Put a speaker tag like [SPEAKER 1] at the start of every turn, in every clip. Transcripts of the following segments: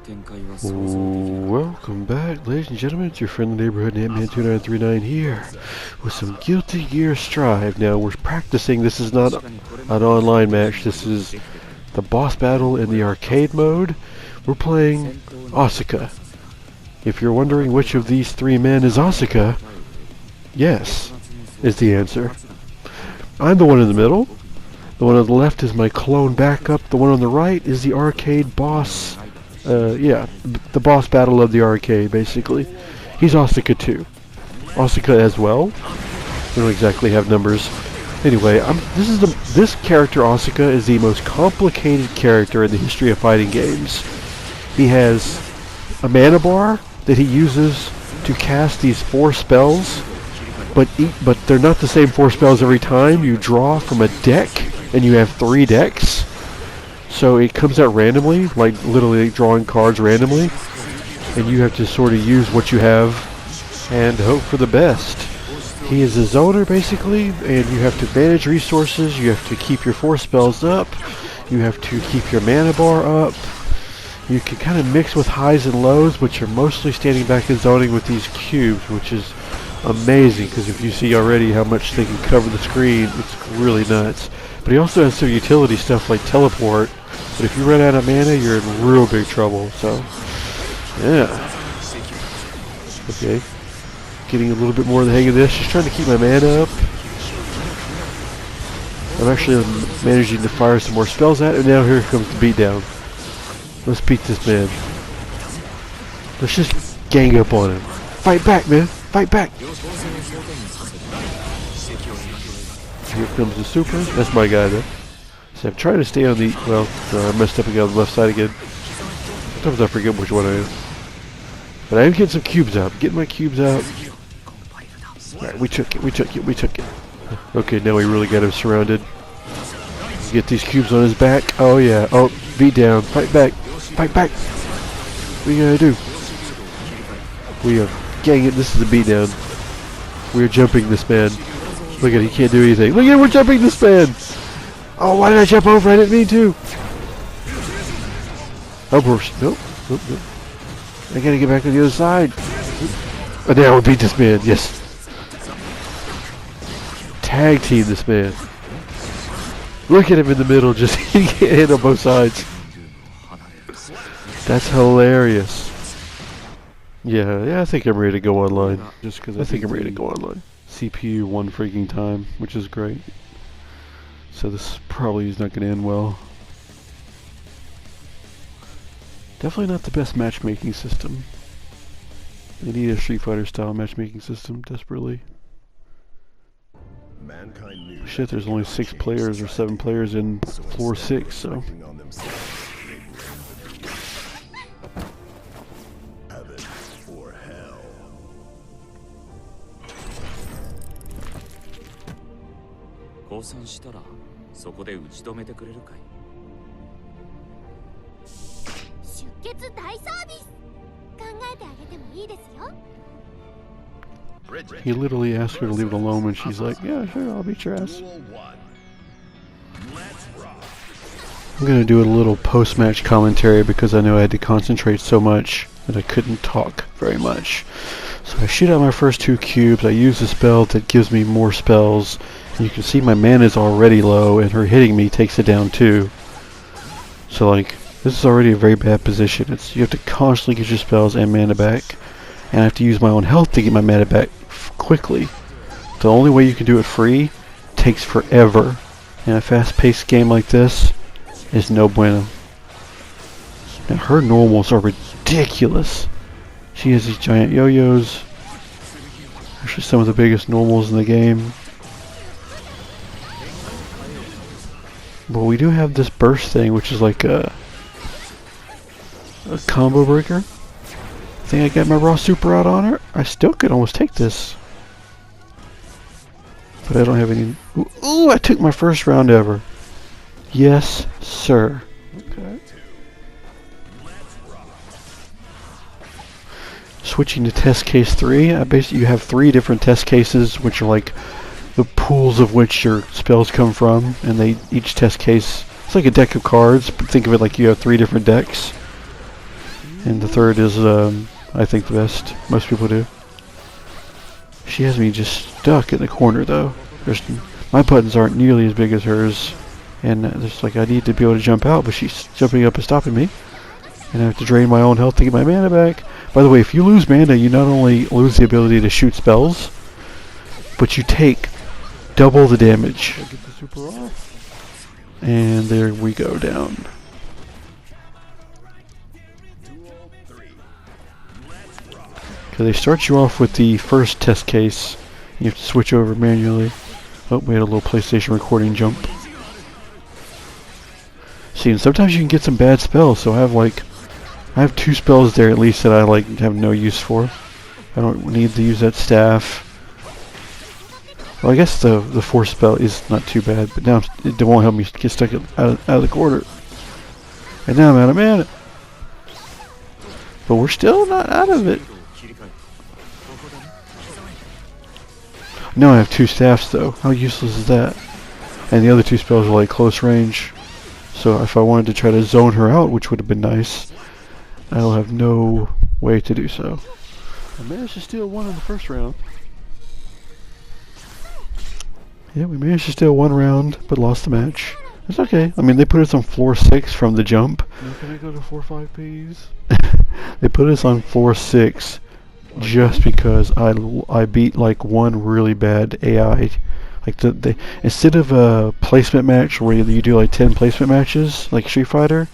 [SPEAKER 1] Welcome back, ladies and gentlemen. It's your friendly neighborhood Ant-Man2939 here with some Guilty Gear Strive. Now, we're practicing. This is not an online match. This is the boss battle in the arcade mode. We're playing Asuka. If you're wondering which of these three men is Asuka, yes, is the answer. I'm the one in the middle. The one on the left is my clone backup. The one on the right is the arcade boss. The boss battle of the arcade, basically. He's Asuka too. Asuka as well. We don't exactly have numbers. Anyway, this character Asuka is the most complicated character in the history of fighting games. He has a mana bar that he uses to cast these 4 spells, but they're not the same 4 spells every time. You draw from a deck, and you have 3 decks. So it comes out randomly, like literally drawing cards randomly, and you have to sort of use what you have and hope for the best. He is a zoner basically, and you have to manage resources, you have to keep your 4 spells up, you have to keep your mana bar up. You can kind of mix with highs and lows, but you're mostly standing back and zoning with these cubes, which is amazing, because if you see already how much they can cover the screen, it's really nuts. But he also has some utility stuff like teleport, but if you run out of mana, you're in real big trouble, so, yeah. Okay, getting a little bit more of the hang of this, just trying to keep my mana up. I'm actually managing to fire some more spells at it, and now here comes the beatdown. Let's beat this man. Let's just gang up on him. Fight back, man! Fight back! Here comes the super. That's my guy though. So I'm trying to stay on the, well, no, I messed up again on the left side again. Sometimes I forget which one I am. But I am getting some cubes out. Getting my cubes out. Alright, we took it. Okay, now we really got him surrounded. Get these cubes on his back. Oh yeah. Oh, beat down. Fight back. Fight back. What are you gonna do? We are, gang it, this is a beatdown. We are jumping this man. Look at it, he can't do anything. Look at it, we're jumping this man! Oh, why did I jump over? I didn't mean to! Oh, nope. I gotta get back to the other side. Oh, now we'll beat this man, yes. Tag team this man. Look at him in the middle, just he can't hit on both sides. That's hilarious. Yeah, I think I'm ready to go online. Just because I think I'm ready to go online. CPU 1 freaking time, which is great. So this probably is not going to end well. Definitely not the best matchmaking system. They need a Street Fighter style matchmaking system desperately. Shit, there's only 6 players or 7 players in floor 6, so. He literally asked her to leave it alone and she's like, yeah, sure, I'll beat your ass. I'm gonna do a little post-match commentary because I know I had to concentrate so much that I couldn't talk very much. So I shoot out my first 2 cubes, I use a spell that gives me more spells. You can see my mana is already low, and her hitting me takes it down too. So like, this is already a very bad position. You have to constantly get your spells and mana back, and I have to use my own health to get my mana back quickly. The only way you can do it free takes forever. In a fast-paced game like this, is no bueno. And her normals are ridiculous. She has these giant yo-yos. Actually, some of the biggest normals in the game. But we do have this burst thing, which is like a combo breaker. I think I got my raw super out on her. I still could almost take this. But I don't have any... Ooh, I took my first round ever. Yes, sir. Okay. Switching to test case 3, you have 3 different test cases, which are like the pools of which your spells come from, and each test case, it's like a deck of cards, but think of it like you have 3 different decks. And the third is, I think, the best. Most people do. She has me just stuck in the corner, though. My buttons aren't nearly as big as hers. And there's like, I need to be able to jump out, but she's jumping up and stopping me. And I have to drain my own health to get my mana back. By the way, if you lose mana, you not only lose the ability to shoot spells, but you take double the damage. Get the super off. And there we go, down. Okay, they start you off with the first test case. You have to switch over manually. Oh, we had a little PlayStation recording jump. See, and sometimes you can get some bad spells, so I have 2 spells there at least that I have no use for. I don't need to use that staff. Well, I guess the 4th spell is not too bad, but now it won't help me get stuck out of the corner. And now I'm out of mana. But we're still not out of it. Now I have 2 staffs though. How useless is that? And the other 2 spells are like close range. So if I wanted to try to zone her out, which would have been nice, I'll have no way to do so. I managed to steal 1 in the first round. Yeah, we managed to steal 1 round, but lost the match. It's okay. I mean, they put us on floor 6 from the jump. Now can I go to 4-5, please? They put us on floor 6 just because I beat like 1 really bad AI. Like instead of a placement match where you do like 10 placement matches like Street Fighter,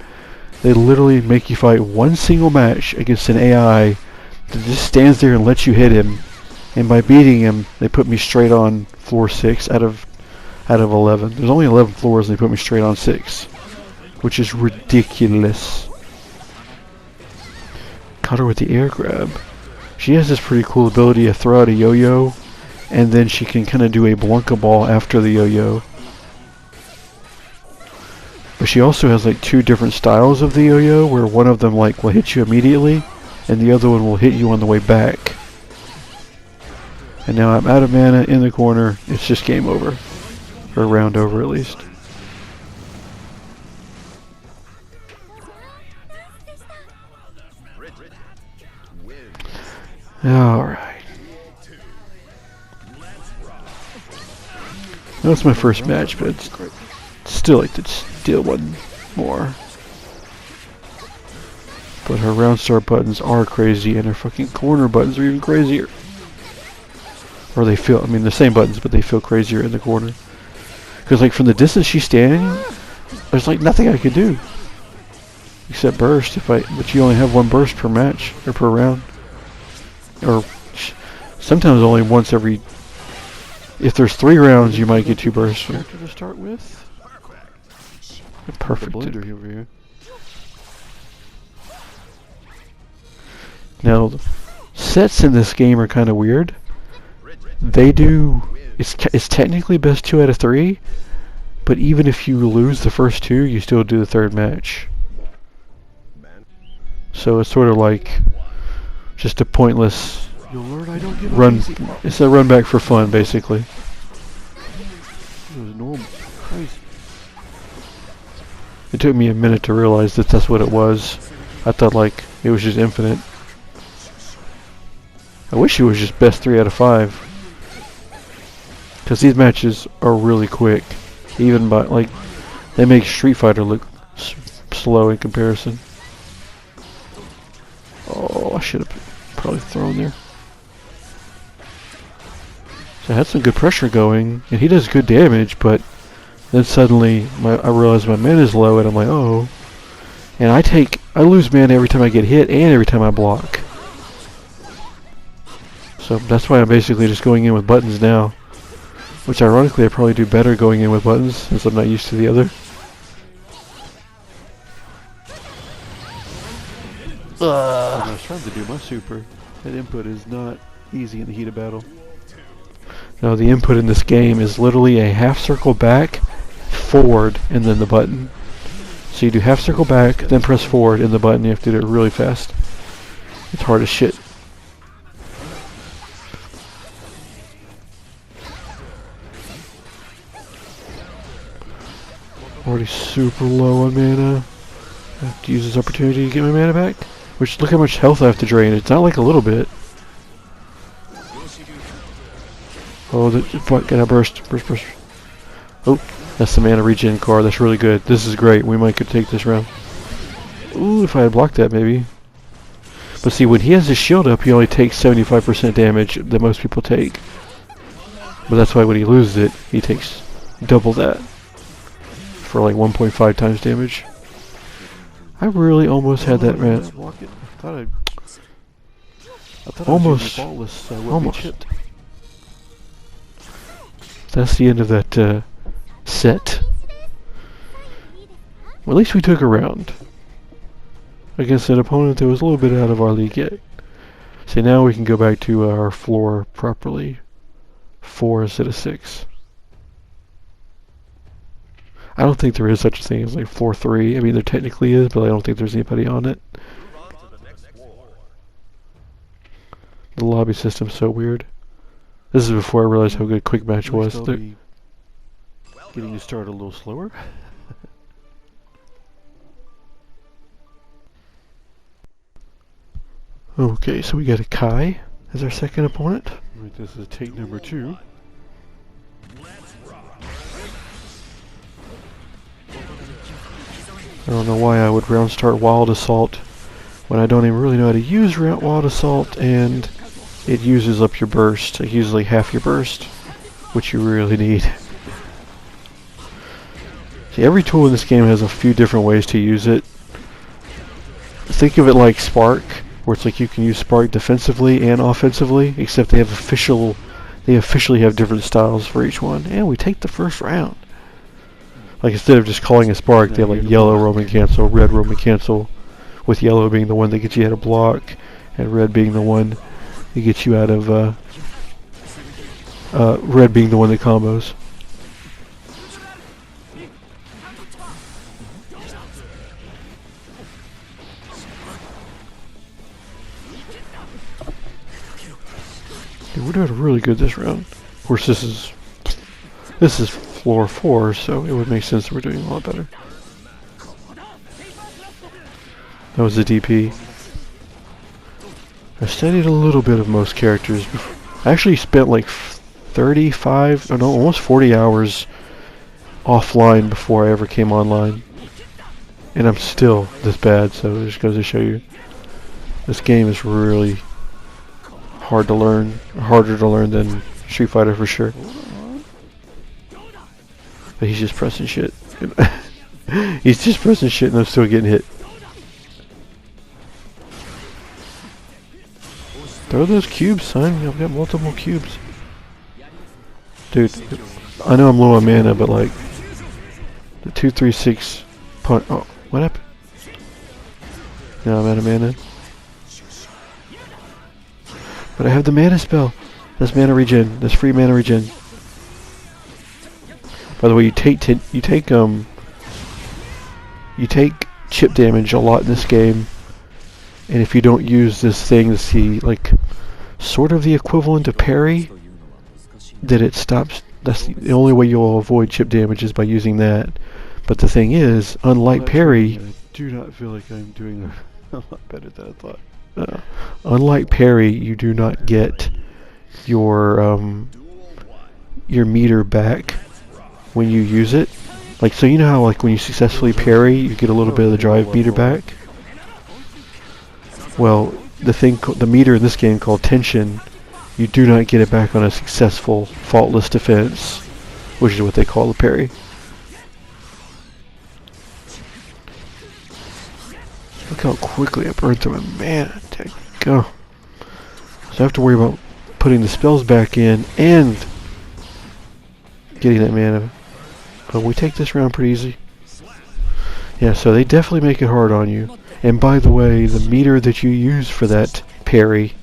[SPEAKER 1] they literally make you fight 1 single match against an AI that just stands there and lets you hit him. And by beating him, they put me straight on floor 6 out of 11. There's only 11 floors, and they put me straight on 6, which is ridiculous. Caught her with the air grab. She has this pretty cool ability to throw out a yo-yo, and then she can kind of do a Blanca ball after the yo-yo. But she also has like 2 different styles of the yo-yo, where one of them like will hit you immediately, and the other one will hit you on the way back. And now I'm out of mana in the corner. It's just game over. Or round over at least. Alright. That's my first match, but it's still like to steal 1 more. But her round start buttons are crazy, and her fucking corner buttons are even crazier. Or they feel, I mean, the same buttons, but they feel crazier in the corner. Because, like, from the distance she's standing, there's, like, nothing I could do. Except burst, but you only have 1 burst per match, or per round. Or, sometimes only once every, if there's 3 rounds, you might get 2 bursts. To start with? Perfect. Blender over here. Now, sets in this game are kind of weird. They do, it's technically best 2 out of 3, but even if you lose the first 2, you still do the 3rd match. So it's sort of like just a pointless run. It's a run back for fun, basically. It was normal. Crazy. It took me a minute to realize that that's what it was. I thought like it was just infinite. I wish it was just best 3 out of 5. Because these matches are really quick. Even by, like, they make Street Fighter look slow in comparison. Oh, I should have probably thrown there. So I had some good pressure going, and he does good damage, but then suddenly I realize my mana is low, and I'm like, oh. And I lose mana every time I get hit and every time I block. So that's why I'm basically just going in with buttons now. Which ironically I probably do better going in with buttons since I'm not used to the other. I was trying to do my super. That input is not easy in the heat of battle. No, the input in this game is literally a half circle back, forward, and then the button. So you do half circle back, then press forward, and the button. You have to do it really fast. It's hard as shit. Already super low on mana. I have to use this opportunity to get my mana back. Which, look how much health I have to drain. It's not like a little bit. Oh, gotta burst. Burst, burst. Oh, that's the mana regen card. That's really good. This is great. We might could take this round. Ooh, if I had blocked that, maybe. But see, when he has his shield up, he only takes 75% damage that most people take. But that's why when he loses it, he takes double that. For like 1.5 times damage. I really almost had that, man. Almost. Almost. That's the end of that set. Well, at least we took a round against an opponent that was a little bit out of our league yet. So now we can go back to our floor properly. 4 instead of 6. I don't think there is such a thing as like floor 3. I mean, there technically is, but I don't think there's anybody on it. The lobby system's so weird. This is before I realized how good Quick Match was. Getting to start a little slower. Okay, so we got a Kai as our second opponent. Right, this is take number 2. I don't know why I would round start Wild Assault when I don't even really know how to use Wild Assault, and it uses up your burst. It uses like half your burst, which you really need. See, every tool in this game has a few different ways to use it. Think of it like Spark, where it's like you can use Spark defensively and offensively, except they officially have different styles for each one. And we take the first round. Like, instead of just calling a Spark, they have like yellow Roman Cancel, red Roman Cancel, with yellow being the one that gets you out of block, and red being the one that gets you out of, red being the one that combos. Dude, we're doing really good this round. Of course, this is floor 4, so it would make sense that we're doing a lot better. That was the DP. I studied a little bit of most characters. I actually spent like 35, or no, almost 40 hours offline before I ever came online. And I'm still this bad, so it just goes to show you. This game is really hard to learn, harder to learn than Street Fighter for sure. But he's just pressing shit. He's just pressing shit and I'm still getting hit. Throw those cubes, son. I've got multiple cubes. Dude, I know I'm low on mana, but like the 2-3-6 punch. Oh, what happened? Now I'm out of mana. But I have the mana spell. That's mana regen. That's free mana regen. By the way, you take chip damage a lot in this game, and if you don't use this thing to see like sort of the equivalent of parry, that it stops. That's the only way you'll avoid chip damage is by using that. But the thing is, unlike parry, I do not feel like I'm doing a lot better than I thought. Unlike parry, you do not get your meter back when you use it. Like, so you know how like when you successfully parry, you get a little bit of the drive meter back? Well, the meter in this game called tension, you do not get it back on a successful faultless defense, which is what they call the parry. Look how quickly I burned through my mana. There you go. So I have to worry about putting the spells back in and getting that mana. But we take this round pretty easy. Yeah, so they definitely make it hard on you. And by the way, the meter that you use for that parry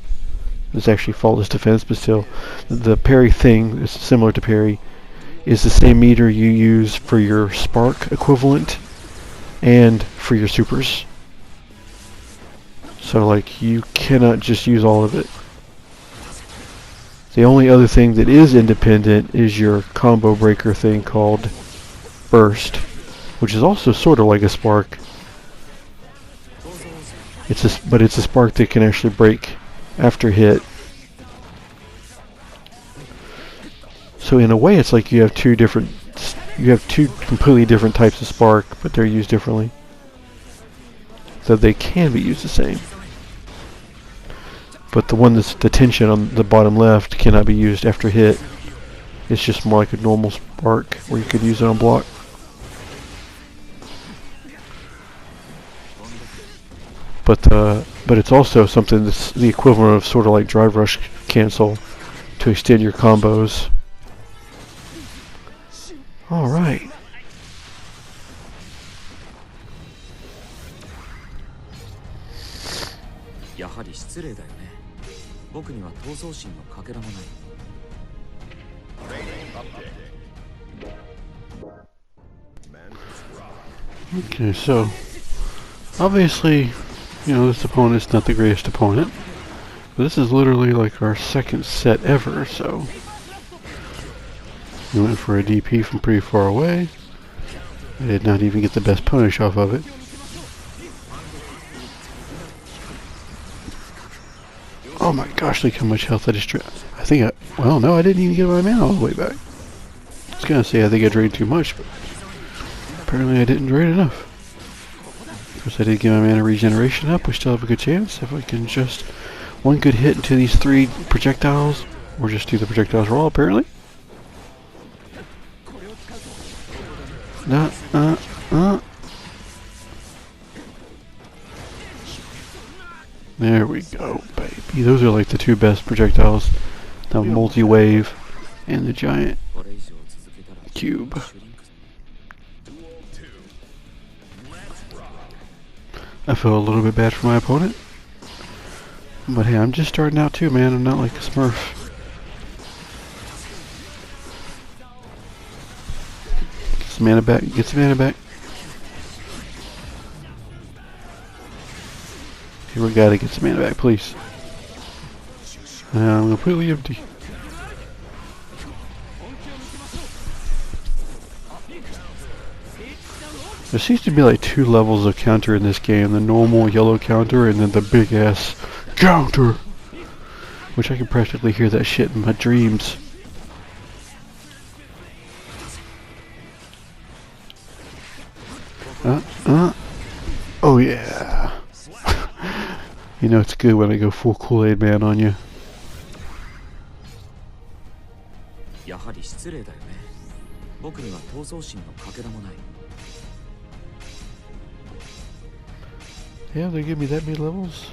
[SPEAKER 1] is actually faultless defense, but still, the parry thing is similar to parry, is the same meter you use for your spark equivalent and for your supers. So like, you cannot just use all of it. The only other thing that is independent is your combo breaker thing called Burst, which is also sort of like a spark. but it's a spark that can actually break after hit. So in a way, it's like you have two completely different types of spark, but they're used differently. So they can be used the same. But the one that's the tension on the bottom left cannot be used after hit. It's just more like a normal spark where you could use it on block. But it's also something that's the equivalent of sort of like drive rush cancel to extend your combos. All right. Okay, so obviously, you know, this opponent's not the greatest opponent, but this is literally like our second set ever, so we went for a DP from pretty far away. I did not even get the best punish off of it. Oh my gosh, look how much health I just drained. Well, no, I didn't even get my mana all the way back. I was gonna say I think I drained too much, but apparently I didn't drain enough. Of course, I did get my mana regeneration up. We still have a good chance if I can just one good hit into these 3 projectiles, or just do the projectiles roll, apparently. There we go, baby. Those are like the 2 best projectiles. The multi-wave and the giant cube. I feel a little bit bad for my opponent. But hey, I'm just starting out too, man. I'm not like a smurf. Get some mana back. Get some mana back. Here, we gotta get some mana back, please. I'm completely empty. There seems to be like 2 levels of counter in this game. The normal yellow counter and then the big ass counter. Which I can practically hear that shit in my dreams. Oh yeah. You know it's good when I go full Kool-Aid Man on you. Yeah, they give me that many levels.